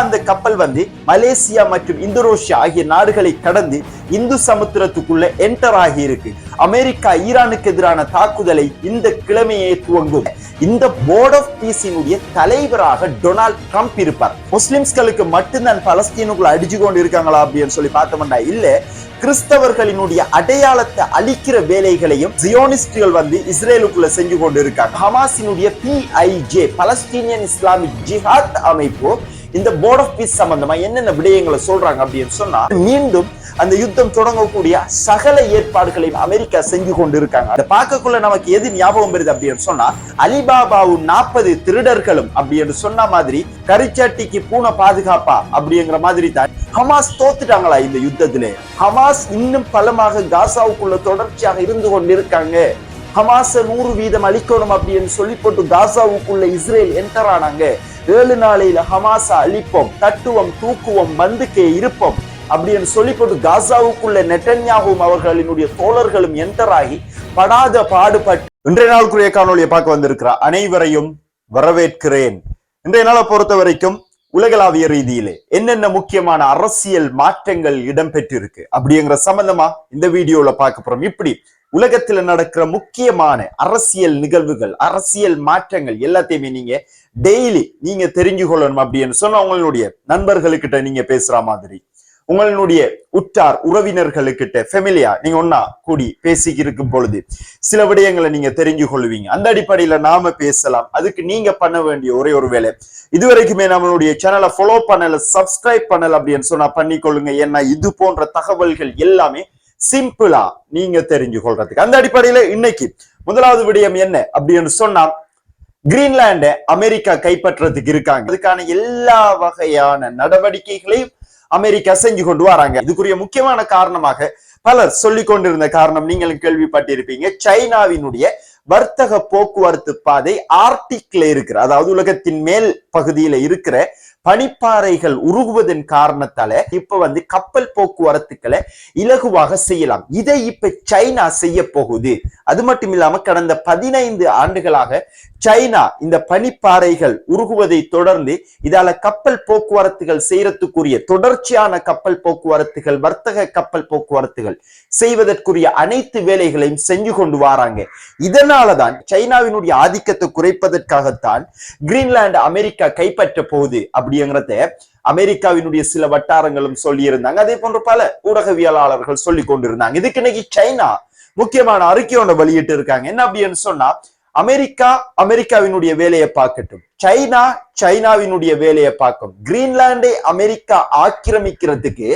அந்த கப்பல் வந்து மலேசியா மற்றும் இந்தோனேஷியா ஆகிய நாடுகளை கடந்து இந்து சமுத்திரத்துக்குள்ள என்டர் ஆகி இருக்கு. அமெரிக்கா ஈரானுக்கு எதிரான தாக்குதலை இந்த கிழமையே துவங்கும். இந்த போர்ட் ஆஃப் பீஸினுடைய தலைவராக டொனால்ட் ட்ரம்ப் இருப்பார். முஸ்லிம்ஸ்களுக்கு மட்டும்தான் பலஸ்தீனுக்குள்ள அடிச்சு கொண்டு இருக்காங்களா அப்படின்னு சொல்லி பார்த்தோம்னா இல்ல, கிறிஸ்தவர்களினுடைய அடையாளத்தை அழிக்கிற வேலைகளையும் ஜியோனிஸ்டுகள் வந்து இஸ்ரேலுக்குள்ள செஞ்சு கொண்டு இருக்காங்க. ஹமாஸினுடைய PIJ பலஸ்தீனியன் இஸ்லாமிக் ஜிஹாத் அமைப்பு இந்த போர்ட் ஆஃப் பீஸ் சம்பந்தமா என்னென்ன விடயங்களை சொல்றாங்க அப்படின்னு சொன்னா, மீண்டும் அந்த யுத்தம் தொடங்கக்கூடிய சகல ஏற்பாடுகளையும் அமெரிக்கா செஞ்சு கொண்டு இருக்காங்க. அதை பார்க்கக்குள்ள நமக்கு எது ஞாபகம் வருது அப்படின்னு சொன்னா, அலிபாபாவும் 40 திருடர்களும் அப்படின்னு சொன்ன மாதிரி கரிச்சாட்டிக்கு பூனை பாதுகாப்பா அப்படிங்கிற மாதிரி தான் ஹமாஸ் தோத்துட்டாங்களா இந்த யுத்தத்திலே. ஹமாஸ் இன்னும் பலமாக காசாவுக்குள்ள தொடர்ச்சியாக இருந்து கொண்டிருக்காங்க. ஹமாஸ 100% அழிக்கணும் அப்படின்னு சொல்லி போட்டு காசாவுக்குள்ள இஸ்ரேல் என்டர் ஆனாங்க. 7 நாளையில ஹமாஸ அழிப்போம், தட்டுவோம், தூக்குவோம், வந்துக்கே இருப்போம் அப்படின்னு சொல்லி போட்டு காசாவுக்குள்ள நெட்டன்யாகும் அவர்களினுடைய தோழர்களும் என்டர் ஆகி படாத பாடுபட்டு இன்றைய நாளுக்குரிய காணொலியை பார்க்க வந்திருக்கிற அனைவரையும் வரவேற்கிறேன். இன்றைய நாளை பொறுத்த வரைக்கும் உலகளாவிய ரீதியிலே என்னென்ன முக்கியமான அரசியல் மாற்றங்கள் இடம்பெற்றிருக்கு அப்படிங்கிற சம்பந்தமா இந்த வீடியோல பார்க்க போறோம். இப்படி உலகத்துல நடக்கிற முக்கியமான அரசியல் நிகழ்வுகள், அரசியல் மாற்றங்கள் எல்லாத்தையுமே நீங்க டெய்லி நீங்க தெரிஞ்சு கொள்ளணும் அப்படின்னு சொன்னா, உங்களுடைய நண்பர்களுக்கிட்ட நீங்க பேசுற மாதிரி, உங்களுடைய உற்றார் உறவினர்களுக்கிட்ட ஃபெமிலியா நீங்க ஒன்னா கூடி பேசிக்கி இருக்கும் பொழுது சில விடயங்களை நீங்க தெரிஞ்சு கொள்வீங்க. அந்த அடிப்படையில நாம பேசலாம். அதுக்கு நீங்க பண்ண வேண்டிய ஒரே ஒரு வேலை, இதுவரைக்குமே நம்மளுடைய சேனலை ஃபாலோ பண்ணல, சப்ஸ்கிரைப் பண்ணல அப்படின்னு சொன்னா பண்ணிக்கொள்ளுங்க. ஏன்னா இது போன்ற தகவல்கள் எல்லாமே சிம்பிளா நீங்க தெரிஞ்சு கொள்றதுக்கு. அந்த அடிப்படையில இன்னைக்கு முதலாவது விடயம் என்ன அப்படின்னு சொன்னா, கிரீன்லாண்டை அமெரிக்கா கைப்பற்றதுக்கு இருக்காங்க. அதுக்கான எல்லா வகையான நடவடிக்கைகளையும் அமெரிக்கா செஞ்சு கொண்டு வராங்க. இதுக்குரிய முக்கியமான காரணமாக பலர் சொல்லிக் கொண்டிருந்த காரணம் நீங்களும் கேள்விப்பட்டிருப்பீங்க. சைனாவினுடைய வர்த்தக போக்குவரத்து பாதை ஆர்டிக்ல இருக்கிற, அதாவது உலகத்தின் மேல் பகுதியில இருக்கிற பனிப்பாறைகள் உருகுவதன் காரணத்தால இப்ப வந்து கப்பல் போக்குவரத்துக்களை இலகுவாக செய்யலாம். இதை இப்ப சைனா செய்ய போகுது. அது மட்டும் இல்லாம கடந்த 15 ஆண்டுகளாக சைனா இந்த பனிப்பாறைகள் உருகுவதை தொடர்ந்து இதால கப்பல் போக்குவரத்துகள் செய்யறதுக்குரிய தொடர்ச்சியான கப்பல் போக்குவரத்துகள், வர்த்தக கப்பல் போக்குவரத்துகள் செய்வதற்குரிய அனைத்து வேலைகளையும் செஞ்சு கொண்டு வராங்க. இதனாலதான் சைனாவினுடைய ஆதிக்கத்தை குறைப்பதற்காகத்தான் கிரீன்லாந்து அமெரிக்கா கைப்பற்ற போகுது அப்படிங்கிறத அமெரிக்காவினுடைய சில வட்டாரங்களும் சொல்லி இருந்தாங்க. அதே போன்ற பல ஊடகவியலாளர்கள் சொல்லி கொண்டிருந்தாங்க. இதுக்கு இன்னைக்கு சைனா முக்கியமான அறிக்கை ஒன்று வெளியிட்டு இருக்காங்க. என்ன அப்படின்னு சொன்னா, அமெரிக்காவினுடைய வேலையை பார்க்கட்டும், சைனாவினுடைய வேலையை பார்க்கும். கிரீன்லாண்டை அமெரிக்கா ஆக்கிரமிக்கிறதுக்கு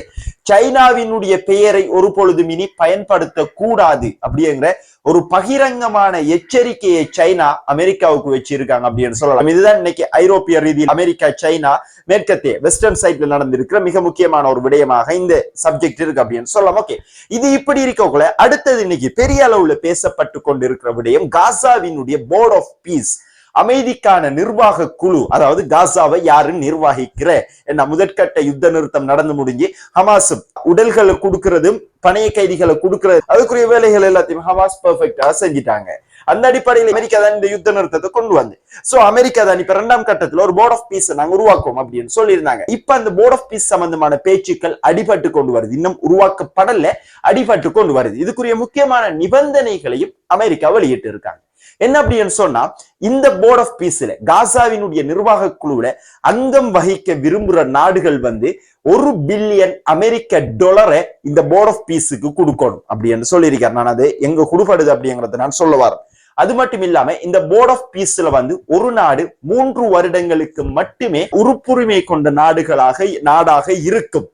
சைனாவினுடைய பெயரை ஒரு பொழுதும் இனி பயன்படுத்த கூடாது அப்படிங்கிற ஒரு பகிரங்கமான எச்சரிக்கையை சைனா அமெரிக்காவுக்கு வச்சிருக்காங்க அப்படின்னு சொல்லலாம். இதுதான் இன்னைக்கு ஐரோப்பிய ரீதியில் அமெரிக்கா சைனா மேற்கத்திய வெஸ்டர்ன் சைட்ல நடந்திருக்கிற மிக முக்கியமான ஒரு விடயமாக இந்த சப்ஜெக்ட் இருக்கு அப்படின்னு சொல்லலாம். ஓகே, இது இப்படி இருக்கக்குள்ள அடுத்தது இன்னைக்கு பெரிய அளவுல பேசப்பட்டு கொண்டிருக்கிற விடயம், காசாவினுடைய போர்ட் ஆஃப் பீஸ், அமைதிக்கான நிர்வாக குழு. அதாவது காசாவை யாரு நிர்வகிக்கிற, என்ன முதற்கட்ட யுத்த நிறுத்தம் நடந்து முடிஞ்சு ஹமாஸும் உடல்களை கொடுக்கறதும் பணைய கைதிகளை கொடுக்கறது, அதுக்குரிய வேலைகள் எல்லாத்தையும் ஹமாஸ் பெர்ஃபெக்டா செஞ்சிட்டாங்க. அந்த அடிப்படையில் அமெரிக்கா தான் இந்த யுத்த நிறுத்தத்தை கொண்டு வந்து, சோ அமெரிக்கா தான் இப்ப 2ஆம் கட்டத்துல ஒரு போர்ட் ஆஃப் பீஸ் நாங்க உருவாக்குவோம் அப்படின்னு சொல்லியிருந்தாங்க. இப்ப அந்த போர்ட் ஆஃப் பீஸ் சம்பந்தமான பேச்சுக்கள் அடிபட்டு கொண்டு வருது. இன்னும் உருவாக்கப்படல, அடிபட்டு கொண்டு வருது. இதுக்குரிய முக்கியமான நிபந்தனைகளையும் அமெரிக்கா வெளியிட்டு இருக்காங்க. என்ன அப்படின்னு சொன்னா, இந்த போர்ட் ஆஃப் பீஸ்ல காசாவினுடைய நிர்வாக குழுவுல அங்கம் வகிக்க விரும்புற நாடுகள் வந்து $1 பில்லியன் அமெரிக்க டாலரை இந்த போர்ட் ஆஃப் பீஸுக்கு கொடுக்கணும் அப்படின்னு சொல்லியிருக்காரு. நான் அது எங்க கொடுப்படுது அப்படிங்கறத நான் சொல்ல வரேன். அது மட்டும் இல்லாம இந்த போர்ட் ஆஃப் பீஸ்ல வந்து ஒரு நாடு 3 வருடங்களுக்கு மட்டுமே உறுப்புரிமை கொண்ட நாடாக இருக்கும்.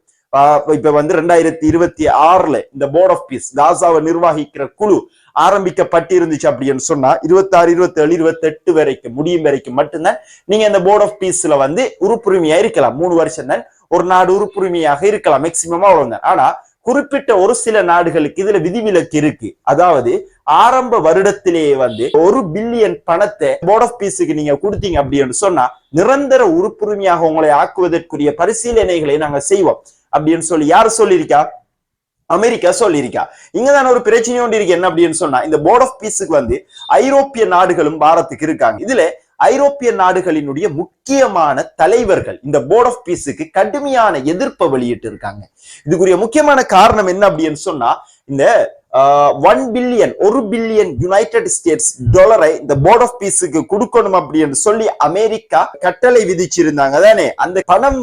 இப்ப வந்து 2026ல இந்த போர்ட் ஆஃப் பீஸ் காசாவை நிர்வகிக்கிற குழு ஆரம்பிக்கப்பட்டிருந்துச்சு அப்படின்னு சொன்னா 26, 27, 28 வரைக்கும் முடியும் வரைக்கும் மட்டும்தான் நீங்க இந்த போர்ட் ஆஃப் பீஸ்ல வந்து உறுப்புரிமையா இருக்கலாம். 3 வருஷம் தான் ஒரு நாடு உறுப்புரிமையாக இருக்கலாம், மேக்சிமமா அவ்வளவுதான். ஆனா குறிப்பிட்ட ஒரு சில நாடுகளுக்கு இதுல விதிவிலக்கு இருக்கு. அதாவது ஆரம்ப வருடத்திலேயே வந்து $1 பில்லியன் பணத்தை போர்ட் ஆஃப் பீஸுக்கு நீங்க கொடுத்தீங்க அப்படின்னு சொன்னா நிரந்தர உறுப்புரிமையாக உங்களை ஆக்குவதற்குரிய பரிசீலனைகளை நாங்க செய்வோம் அப்படின்னு சொல்லி யாரு சொல்லியிருக்கா? அமெரிக்கா சொல்லியிருக்கா. இங்கதான ஒரு பிரச்சனை ஒன்று இருக்கு. என்ன அப்படின்னு சொன்னா, இந்த போர்ட் ஆஃப் பீஸுக்கு வந்து ஐரோப்பிய நாடுகளும் பாரத்துக்கு இருக்காங்க. இதுல ஐரோப்பிய நாடுகளினுடைய முக்கியமான தலைவர்கள் இந்த போர்ட் ஆஃப் பீஸுக்கு கடுமையான எதிர்ப்பை வெளியிட்டு இருக்காங்க. இதுக்குரிய முக்கியமான காரணம் என்ன அப்படின்னு சொன்னா, இந்த 1 பில்லியன் யுனைடெட் ஸ்டேட்ஸ் டாலரை இந்த போர்ட் ஆஃப் பீஸுக்கு கொடுக்கணும் அப்படின்னு சொல்லி அமெரிக்கா கட்டளை விதிச்சிருந்தாங்க தானே. அந்த பணம்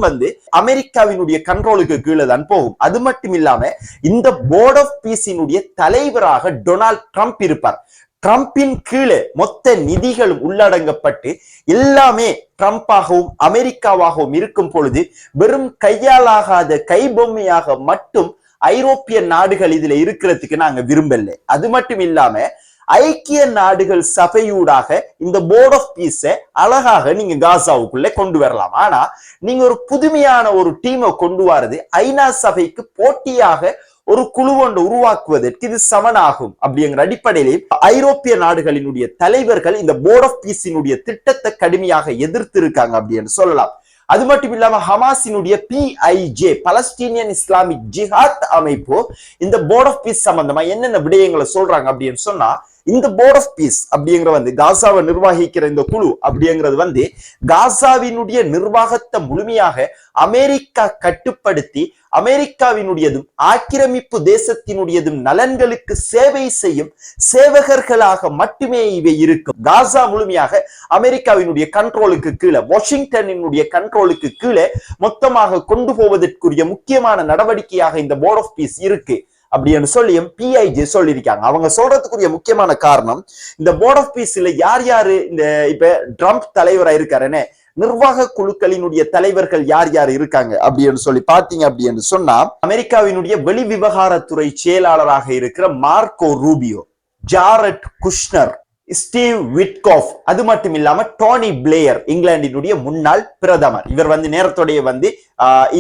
அமெரிக்காவினுடைய கண்ட்ரோலுக்கு கீழே தான் போகும். அது மட்டும் இல்லாம இந்த போர்ட் ஆஃப் பீஸினுடைய தலைவராக டொனால்ட் ட்ரம்ப் இருப்பார். ட்ரம்பின் கீழே மொத்த நிதிகளும் உள்ளடங்கப்பட்டு எல்லாமே ட்ரம்பாகவும் அமெரிக்காவாகவும் இருக்கும் பொழுது வெறும் கையாலாகாத கைபொம்மையாக மட்டும் ஐரோப்பிய நாடுகள் இதுல இருக்கிறதுக்கு நாங்க விரும்பல. அது மட்டும் இல்லாம ஐக்கிய நாடுகள் சபையூடாக இந்த போர்ட் ஆஃப் பீஸ அழகாக நீங்க காசாவுக்குள்ள கொண்டு வரலாம். ஆனா நீங்க ஒரு புதுமையான ஒரு டீமை கொண்டு வரது ஐநா சபைக்கு போட்டியாக ஒரு குழு ஒன்று உருவாக்குவதற்கு இது சமனாகும் அப்படிங்கிற அடிப்படையில் ஐரோப்பிய நாடுகளினுடைய தலைவர்கள் இந்த போர்ட் ஆஃப் பீஸினுடைய திட்டத்தை கடுமையாக எதிர்த்து இருக்காங்க அப்படின்னு சொல்லலாம். அது மட்டும் இல்லாம ஹமாஸினுடைய PIJ பலஸ்தீனியன் இஸ்லாமிக் ஜிஹாத் அமைப்பு இந்த போர்ட் ஆஃப் பீஸ் சம்பந்தமா என்னென்ன விடயங்களை சொல்றாங்க அப்படின்னு சொன்னா, இந்த போர்ட் ஆஃப் பீஸ் அப்படிங்கிற காசாவை நிர்வகிக்கிற இந்த குழு அப்படிங்கிறது காசாவினுடைய நிர்வாகத்தை முழுமையாக அமெரிக்கா கட்டுப்படுத்தி அமெரிக்காவினுடையதும் ஆக்கிரமிப்பு தேசத்தினுடையதும் நலன்களுக்கு சேவை செய்யும் சேவகர்களாக மட்டுமே இவை இருக்கும். காசா முழுமையாக அமெரிக்காவினுடைய கண்ட்ரோலுக்கு கீழே, வாஷிங்டனினுடைய கண்ட்ரோலுக்கு கீழே மொத்தமாக கொண்டு போவதற்குரிய முக்கியமான நடவடிக்கையாக இந்த போர்ட் ஆஃப் பீஸ் இருக்கு அப்படின்னு சொல்லியும் PIJ சொல்லியிருக்காங்க. அவங்க சொல்றதுக்குரிய முக்கியமான காரணம், இந்த போர்ட் ஆஃப் பீஸ்ல யார் யாரு இந்த இப்ப ட்ரம்ப் தலைவரா இருக்காருன்னு நிர்வாக குழுக்களினுடைய தலைவர்கள் யார் யார் இருக்காங்க அப்படின்னு சொல்லி பாத்தீங்க அப்படின்னு சொன்னா, அமெரிக்காவினுடைய வெளி விவகாரத்துறை செயலாளராக இருக்கிற Marco Rubio, Jared Kushner, Steve Witkoff, அது மட்டும் இல்லாம டோனி பிளேயர், இங்கிலாந்தினுடைய முன்னாள் பிரதமர். இவர் நேரத்தோடைய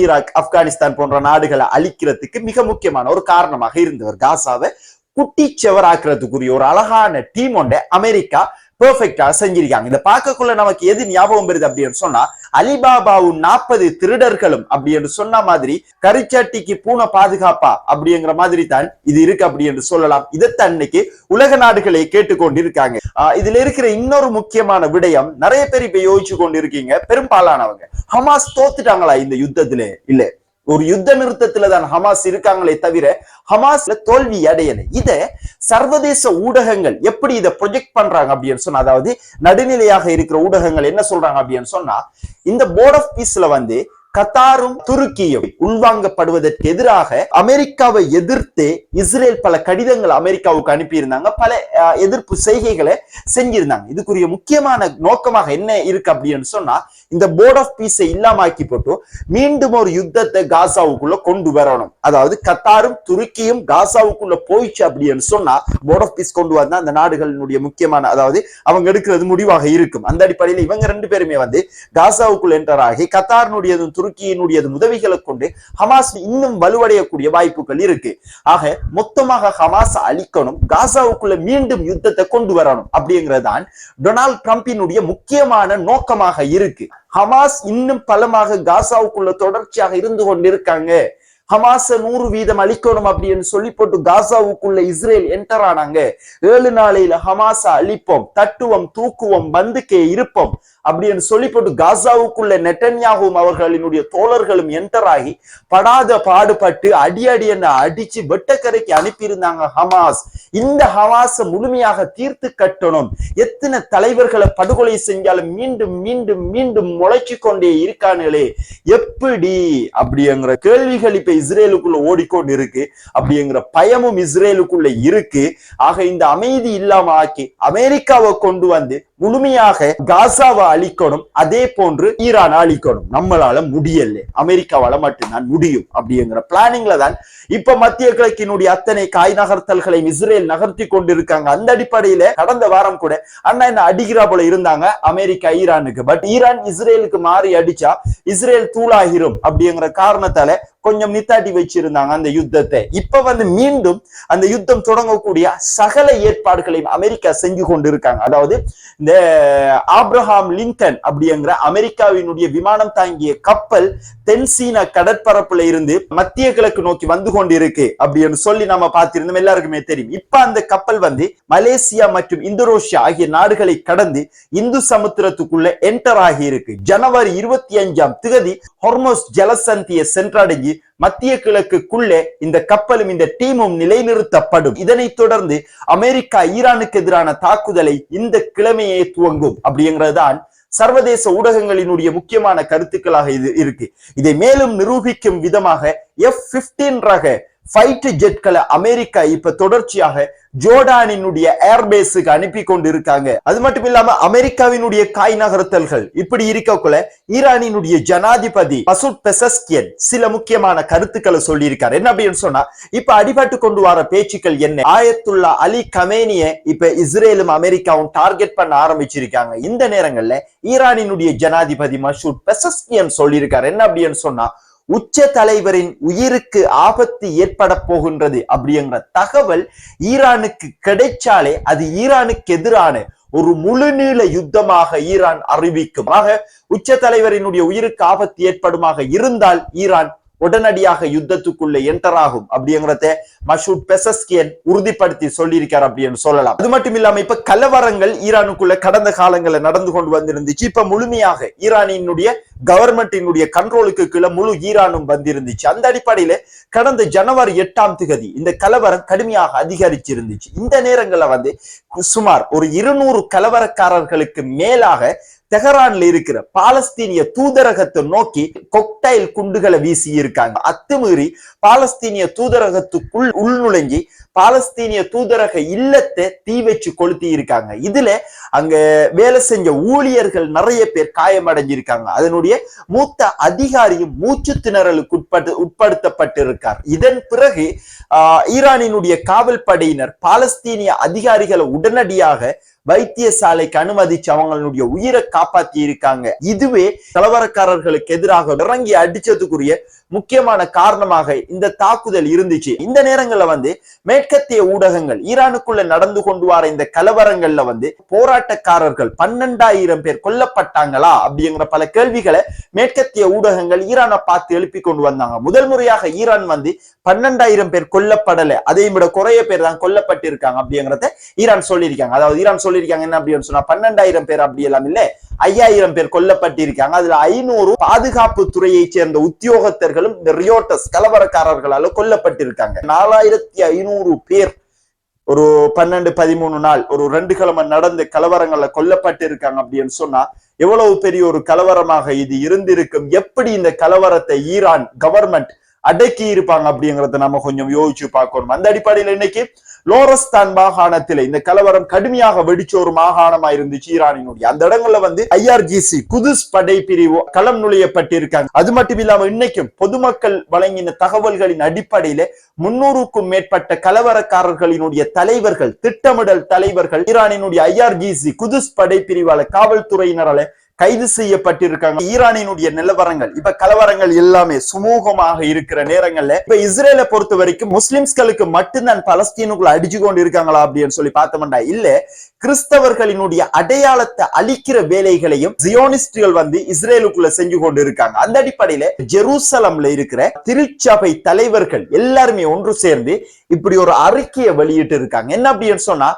ஈராக், ஆப்கானிஸ்தான் போன்ற நாடுகளை அழிக்கிறதுக்கு மிக முக்கியமான ஒரு காரணமாக இருந்தவர். காசாவை குட்டிச்செவராக்குறதுக்குரிய ஒரு அழகான டீம் ஒன்றை அமெரிக்கா பெர்ஃபெக்டா செஞ்சிருக்காங்க. இதை பார்க்கக்குள்ள நமக்கு எது ஞாபகம் வருது அப்படின்னு சொன்னா, அலிபாபாவும் 40 திருடர்களும் அப்படின்னு சொன்ன மாதிரி கரிச்சாட்டிக்கு பூனை பாதுகாப்பா அப்படிங்கிற மாதிரி தான் இது இருக்கு அப்படி என்று சொல்லலாம். இதைத்தான் இன்னைக்கு உலக நாடுகளை கேட்டுக்கொண்டு இருக்காங்க. இதுல இருக்கிற இன்னொரு முக்கியமான விடயம், நிறைய பேர் இப்ப யோசிச்சு கொண்டு இருக்கீங்க, பெரும்பாலானவங்க ஹமாஸ் தோத்துட்டாங்களா இந்த யுத்தத்திலே? இல்ல, ஒரு யுத்த நிறுத்தத்துல தான் ஹமாஸ் இருக்காங்களே தவிர ஹமாஸ்ல தோல்வி அடையலை. இத சர்வதேச ஊடகங்கள் எப்படி இதை ப்ரொஜெக்ட் பண்றாங்க அப்படின்னு சொன்னா, அதாவது நடுநிலையாக இருக்கிற ஊடகங்கள் என்ன சொல்றாங்க அப்படின்னு சொன்னா, இந்த போர்ட் ஆஃப் பீஸ்ல கத்தாரும் துருக்கியும் உள்வாங்கப்படுவதற்கு எதிராக அமெரிக்காவை எதிர்த்து இஸ்ரேல் பல கடிதங்கள் அமெரிக்காவுக்கு அனுப்பியிருந்தாங்க, பல எதிர்ப்பு செய்கைகளை செஞ்சிருந்தாங்க. இதுக்குரிய முக்கியமான நோக்கமாக என்ன இருக்கு அப்படின்னு சொன்னா, இந்த போர்ட் ஆஃப் பீஸை இல்லாமக்கி போட்டு மீண்டும் ஒரு யுத்தத்தை காசாவுக்குள்ள கொண்டு வரணும். அதாவது கத்தாரும் துருக்கியும் காசாவுக்குள்ள போயிடுச்சு அப்படின்னு சொன்னா போர்ட் ஆஃப் பீஸ் கொண்டு வந்தா அந்த நாடுகளினுடைய முக்கியமான, அதாவது அவங்க எடுக்கிறது முடிவாக இருக்கும். அந்த அடிப்படையில் இவங்க 2 பேருமே காசாவுக்குள்ள என்டர் ஆகி கத்தாரினுடையதும் துருக்கியினுடைய உதவிகளை கொண்டு ஹமாஸ் இன்னும் வலுவடையக்கூடிய வாய்ப்புகள் இருக்கு. ஆக மொத்தமாக ஹமாஸ் அழிக்கணும், காசாவுக்குள்ள மீண்டும் யுத்தத்தை கொண்டு வரணும் அப்படிங்கிறதான் டொனால்ட் ட்ரம்பினுடைய முக்கியமான நோக்கமாக இருக்கு. ஹமாஸ் இன்னும் பலமாக காசாவுக்குள்ள தொடர்ச்சியாக இருந்து கொண்டிருக்காங்க. ஹமாஸ 100% அழிக்கணும் அப்படின்னு சொல்லி போட்டு காசாவுக்குள்ள இஸ்ரேல் என்டர் ஆனாங்க. 7 நாளையில ஹமாஸ அழிப்போம், தட்டுவோம், தூக்குவோம், பந்துக்கே இருப்போம் அப்படின்னு சொல்லி போட்டு காசாவுக்குள்ள நெட்டன்யாகும் அவர்களினுடைய தோழர்களும் என்டர் ஆகி படாத பாடுபட்டு அடி என்ன அடிச்சு வெட்டக்கரைக்கு அனுப்பியிருந்தாங்க ஹமாஸ். இந்த ஹமாஸ முழுமையாக தீர்த்து கட்டணும். எத்தனை தலைவர்களை படுகொலை செஞ்சாலும் மீண்டும் மீண்டும் மீண்டும் முளைச்சு கொண்டே இருக்கானுங்களே, எப்படி அப்படிங்கிற கேள்விகள் இப்ப இஸ்ரேலுக்குள்ள ஓடிக்கொண்டு இருக்கு. அப்படிங்கிற பயமும் இஸ்ரேலுக்குள்ள இருக்கு. ஆக இந்த அமைதி இல்லாம ஆக்கி அமெரிக்காவை கொண்டு வந்து முழுமையாக காசாவை அழிக்கணும், அதே போன்று ஈரான் அழிக்கணும். நம்மளால முடியல, அமெரிக்காவால மட்டும்தான் முடியும் அப்படிங்கிற பிளானிங்ல தான் இப்ப மத்திய கிழக்கினுடைய அத்தனை காய் நகர்த்தல்களையும் இஸ்ரேல் நகர்த்தி கொண்டிருக்காங்க. அந்த அடிப்படையில கடந்த வாரம் கூட அண்ணா என்ன அடிக்கிறா போல இருந்தாங்க அமெரிக்கா ஈரானுக்கு. பட் ஈரான் இஸ்ரேலுக்கு மாறி அடிச்சா இஸ்ரேல் தூளாகிரும் அப்படிங்கிற காரணத்தால கொஞ்சம் நித்தாட்டி வச்சிருந்தாங்க அந்த யுத்தத்தை. இப்ப வந்து மீண்டும் அந்த யுத்தம் தொடங்கக்கூடிய சகல ஏற்பாடுகளையும் அமெரிக்கா செஞ்சு கொண்டு இருக்காங்க. அதாவது இந்த ஆப்ரஹாம் லிங்கன் அப்படிங்கிற அமெரிக்காவினுடைய விமானம் தாங்கிய கப்பல் தென்சீன கடற்பரப்புல இருந்து மத்திய கிழக்கு நோக்கி வந்து கொண்டிருக்கு அப்படின்னு சொல்லி நம்ம பார்த்திருந்தோம், எல்லாருக்குமே தெரியும். இப்ப அந்த கப்பல் வந்து மலேசியா மற்றும் இந்தோனேஷியா ஆகிய நாடுகளை கடந்து இந்து சமுத்திரத்துக்குள்ள என்டர் ஆகி இருக்கு. ஜனவரி 25ஆம் தேதி ஹொர்முஸ் ஜலசந்தியை சென்றடைஞ்சு மத்திய கிழக்குக்குள்ளே இந்த கப்பலும் இந்த டீமும் நிலைநிறுத்தப்படும். இதனைத் தொடர்ந்து அமெரிக்கா ஈரானுக்கு எதிரான தாக்குதலை இந்த கிழமையே துவங்கும் அப்படிங்கிறதுதான் சர்வதேச ஊடகங்களினுடைய முக்கியமான கருத்துக்களாக இது இருக்கு. இதை மேலும் நிரூபிக்கும் விதமாக F-15 ரக ஃபைட்டர் ஜெட்களை அமெரிக்கா இப்ப தொடர்ச்சியாக ஜோர்டானினுடைய ஏர்பேஸுக்கு அனுப்பி கொண்டு இருக்காங்க. அது மட்டும் இல்லாம அமெரிக்காவினுடைய காய் நகர்த்தல்கள் இப்படி இருக்கக்குள்ள ஈரானினுடைய ஜனாதிபதி மசூத் பெசஸ்கியன் சில முக்கியமான கருத்துக்களை சொல்லி இருக்காரு. என்ன அப்படின்னு சொன்னா, இப்ப அடிபட்டு கொண்டு வர பேச்சுக்கள் என்ன, ஆயத்துல்லா அலி கமேனிய இப்ப இஸ்ரேலும் அமெரிக்காவும் டார்கெட் பண்ண ஆரம்பிச்சிருக்காங்க. இந்த நேரங்கள்ல ஈரானினுடைய ஜனாதிபதி மசூத் பெசஸ்கியன் சொல்லி இருக்காரு. என்ன அப்படின்னு சொன்னா, உச்ச தலைவரின் உயிருக்கு ஆபத்து ஏற்பட போகின்றது அப்படிங்கிற தகவல் ஈரானுக்கு கிடைச்சாலே அது ஈரானுக்கு எதிரான ஒரு முழுநீள யுத்தமாக ஈரான் அறிவிக்கும். ஆக உச்ச தலைவரினுடைய உயிருக்கு ஆபத்து ஏற்படுமாக இருந்தால் ஈரான் உடனடியாக யுத்தத்துக்குள்ள என்டர் ஆகும் அப்படிங்கிறத மசூத் பெசஸ்கியன் உறுதிப்படுத்தி சொல்லியிருக்கார் அப்படின்னு சொல்லலாம். அது மட்டும் இல்லாம இப்ப கலவரங்கள் ஈரானுக்குள்ள கடந்த காலங்களில் நடந்து கொண்டு வந்திருந்துச்சு. இப்ப முழுமையாக ஈரானினுடைய கவர்மெண்டினுடைய கண்ட்ரோலுக்கு கீழே முழு ஈரானும் வந்திருந்துச்சு. அந்த அடிப்படையில கடந்த ஜனவரி 8ஆம் தேதி இந்த கலவரம் கடுமையாக அதிகரிச்சிருந்துச்சு. இந்த நேரங்களில் வந்து சுமார் ஒரு 200 கலவரக்காரர்களுக்கு மேலாக தெஹரான்ல இருக்கிற பாலஸ்தீனிய தூதரகத்தை நோக்கி கொக்டைல் குண்டுகளை வீசி இருக்காங்க. அத்துமீறி பாலஸ்தீனிய தூதரகத்துக்குள் உள்நுழைஞ்சி பாலஸ்தீனிய தூதரக இல்லத்தை தீ வச்சு கொளுத்தி இருக்காங்க. இதுல அங்க வேலை செஞ்ச ஊழியர்கள் நிறைய பேர் காயமடைஞ்சிருக்காங்க. அதனுடைய மூத்த அதிகாரியும் மூச்சு திணறலுக்கு உட்படுத்தப்பட்டிருக்கார். இதன் பிறகு ஈரானினுடைய காவல் படையினர் பாலஸ்தீனிய அதிகாரிகளை உடனடியாக வைத்தியசாலைக்கு அனுமதிச்சு அவங்களுடைய உயிரை காப்பாத்தி இருக்காங்க. இதுவே கலவரக்காரர்களுக்கு எதிராக இறங்கி அடிச்சதுக்குரிய முக்கியமான காரணமாக இந்த தாக்குதல் இருந்துச்சு. இந்த நேரங்கள்ல வந்து மேற்கத்திய ஊடகங்கள் ஈரானுக்குள்ள நடந்து கொண்டு வர இந்த கலவரங்கள்ல வந்து போராட்டக்காரர்கள் 12,000 பேர் கொல்லப்பட்டாங்களா அப்படிங்கிற பல கேள்விகளை மேற்கத்திய ஊடகங்கள் ஈரானை பார்த்து எழுப்பி கொண்டு வந்தாங்க. முதல் முறையாக ஈரான் வந்து 12,000 பேர் கொல்லப்படல, அதை விட குறைய பேர் தான் கொல்லப்பட்டிருக்காங்க அப்படிங்கிறத ஈரான் சொல்லியிருக்காங்க. அதாவது ஈரான் சொல்லியிருக்காங்க என்ன அப்படின்னு சொன்னா, 12,000 பேர் அப்படி எல்லாம் இல்ல, 5,000 பேர் கொல்லப்பட்டிருக்காங்க. அதுல 500 பாதுகாப்பு துறையை சேர்ந்த உத்தியோகத்தர்களும் இந்த ரியோட்டஸ் கலவரக்காரர்களால கொல்லப்பட்டிருக்காங்க. 4,500 பேர் ஒரு 12-13 நாள் ஒரு 2 கிழமை நடந்த கலவரங்கள்ல கொல்லப்பட்டு இருக்காங்க அப்படின்னு சொன்னா எவ்வளவு பெரிய ஒரு கலவரமாக இது இருந்திருக்கும். எப்படி இந்த கலவரத்தை ஈரான் கவர்மெண்ட் அடக்கி இருப்பாங்க அப்படிங்கறத நம்ம கொஞ்சம் யோசிச்சு பார்க்கணும். அந்த அடிப்படையில் இன்னைக்கு லோரஸ்தான் மாகாணத்தில இந்த கலவரம் கடுமையாக வெடிச்ச ஒரு மாகாணமா இருந்துச்சு ஈரானினுடைய. அந்த இடங்கள்ல வந்து IRGC குதுஸ் படை பிரிவு களம் நுழையப்பட்டிருக்காங்க. அது மட்டும் இல்லாம இன்னைக்கும் பொதுமக்கள் வழங்கின தகவல்களின் அடிப்படையில 300க்கும் மேற்பட்ட கலவரக்காரர்களினுடைய தலைவர்கள், திட்டமிடல் தலைவர்கள் ஈரானினுடைய IRGC குதுஸ் படை பிரிவால காவல்துறையினரால கைது செய்யப்பட்டிருக்காங்க. ஈரானினுடைய நிலவரங்கள் இப்ப கலவரங்கள் எல்லாமே சுமூகமாக இருக்கிற நேரங்கள்ல இப்ப இஸ்ரேலை பொறுத்த வரைக்கும் முஸ்லிம்ஸ்களுக்கு மட்டும்தான் பலஸ்தீனுக்குள்ள அடிச்சு கொண்டு இருக்காங்களா அப்படின்னு சொல்லி பார்த்தோம்னா இல்ல, கிறிஸ்தவர்களினுடைய அடையாளத்தை அழிக்கிற வேலைகளையும் ஜியோனிஸ்டுகள் வந்து இஸ்ரேலுக்குள்ள செஞ்சு கொண்டு இருக்காங்க. அந்த அடிப்படையில ஜெருசலம்ல இருக்கிற திருச்சபை தலைவர்கள் எல்லாருமே ஒன்று சேர்ந்து இப்படி ஒரு அறிக்கையை வெளியிட்டு இருக்காங்க. என்ன அப்படின்னு சொன்னா,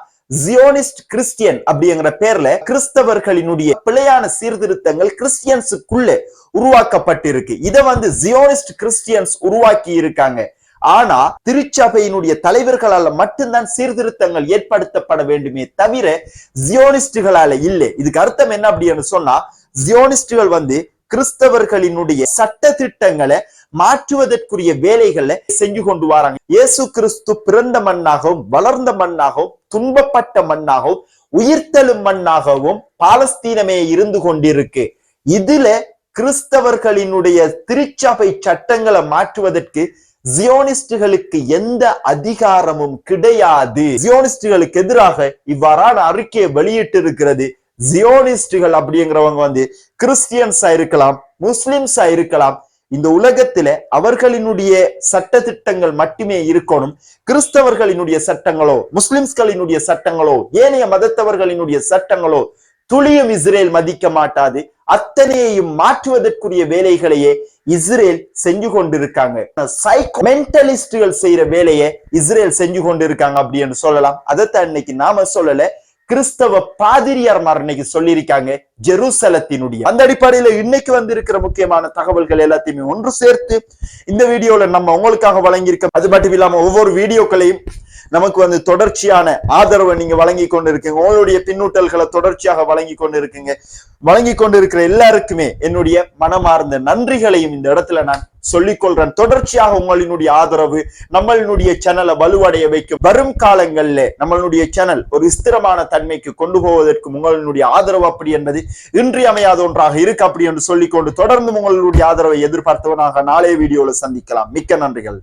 ஜியோனிஸ்ட் கிறிஸ்டியன் அப்படிங்கிற பேர்ல கிறிஸ்தவர்களினுடைய பிழையான சீர்திருத்தங்கள் கிறிஸ்டியன்ஸுக்குள்ள உருவாக்கப்பட்டிருக்கு. இதை வந்து ஜியோனிஸ்ட் கிறிஸ்டியன்ஸ் உருவாக்கி இருக்காங்க. ஆனா திருச்சபையினுடைய தலைவர்களால மட்டும்தான் சீர்திருத்தங்கள் ஏற்படுத்தப்பட வேண்டுமே தவிர ஜியோனிஸ்டுகளால இல்லை. இதுக்கு அர்த்தம் என்ன அப்படின்னு சொன்னா, ஜியோனிஸ்டுகள் வந்து கிறிஸ்தவர்களினுடைய சட்ட திட்டங்களை மாற்றுவதற்குரிய வேலைகளை செஞ்சு கொண்டு வராங்க. இயேசு கிறிஸ்து பிறந்த மண்ணாகவும் வளர்ந்த மண்ணாகவும் துன்பப்பட்ட மண்ணாகவும் உயிர்த்தெழும் மண்ணாகவும் பாலஸ்தீனமே இருந்து கொண்டிருக்கு. இதுல கிறிஸ்தவர்களினுடைய திருச்சபை சட்டங்களை மாற்றுவதற்கு ஜியோனிஸ்டுகளுக்கு எந்த அதிகாரமும் கிடையாது. ஜியோனிஸ்டுகளுக்கு எதிராக இவ்வாறான அறிக்கையை வெளியிட்டு இருக்கிறது ஜியோனிஸ்டுகள் அப்படிங்கிறவங்க வந்து கிறிஸ்டியன்ஸா இருக்கலாம், முஸ்லிம்ஸா இருக்கலாம், இந்த உலகத்தில அவர்களினுடைய சட்ட திட்டங்கள் மட்டுமே இருக்கணும். கிறிஸ்தவர்களினுடைய சட்டங்களோ, முஸ்லிம்ஸ்களினுடைய சட்டங்களோ, ஏனைய மதத்தவர்களினுடைய சட்டங்களோ துளியும் இஸ்ரேல் மதிக்க மாட்டாது. அத்தனையையும் மாற்றுவதற்குரிய வேலைகளையே இஸ்ரேல் செஞ்சு கொண்டிருக்காங்க. மென்டலிஸ்டுகள் செய்யற வேலையை இஸ்ரேல் செஞ்சு கொண்டிருக்காங்க அப்படின்னு சொல்லலாம். அதைத்தான் இன்னைக்கு நாம சொல்லல, கிறிஸ்தவ பாதிரியார் இன்னைக்கு சொல்லியிருக்காங்க ஜெருசலத்தினுடைய. அந்த அடிப்படையில இன்னைக்கு வந்திருக்கிற முக்கியமான தகவல்கள் எல்லாத்தையுமே ஒன்று சேர்த்து இந்த வீடியோல நம்ம உங்களுக்காக வழங்கியிருக்கோம். அது மட்டும் இல்லாம ஒவ்வொரு வீடியோக்களையும் நமக்கு தொடர்ச்சியான ஆதரவை நீங்க வழங்கி கொண்டு இருக்கீங்க. உங்களுடைய பின்னூட்டல்களை தொடர்ச்சியாக வழங்கி கொண்டு இருக்கீங்க. வழங்கி கொண்டு இருக்கிற எல்லாருக்குமே என்னுடைய மனமார்ந்த நன்றிகளையும் இந்த இடத்துல நான் சொல்லிக் கொள்றேன். தொடர்ச்சியாக உங்களினுடைய ஆதரவு நம்மளுடைய சேனலை வலுவடைய வைக்கும். வரும் காலங்களில் நம்மளுடைய சேனல் ஒரு ஸ்திரமான தன்மைக்கு கொண்டு போவதற்கு உங்களுடைய ஆதரவு அப்படி என்பது இன்றியமையாத ஒன்றாக இருக்கு அப்படி என்று சொல்லிக்கொண்டு தொடர்ந்து உங்களுடைய ஆதரவை எதிர்பார்த்தவனாக நாளைய வீடியோல சந்திக்கலாம். மிக்க நன்றிகள்.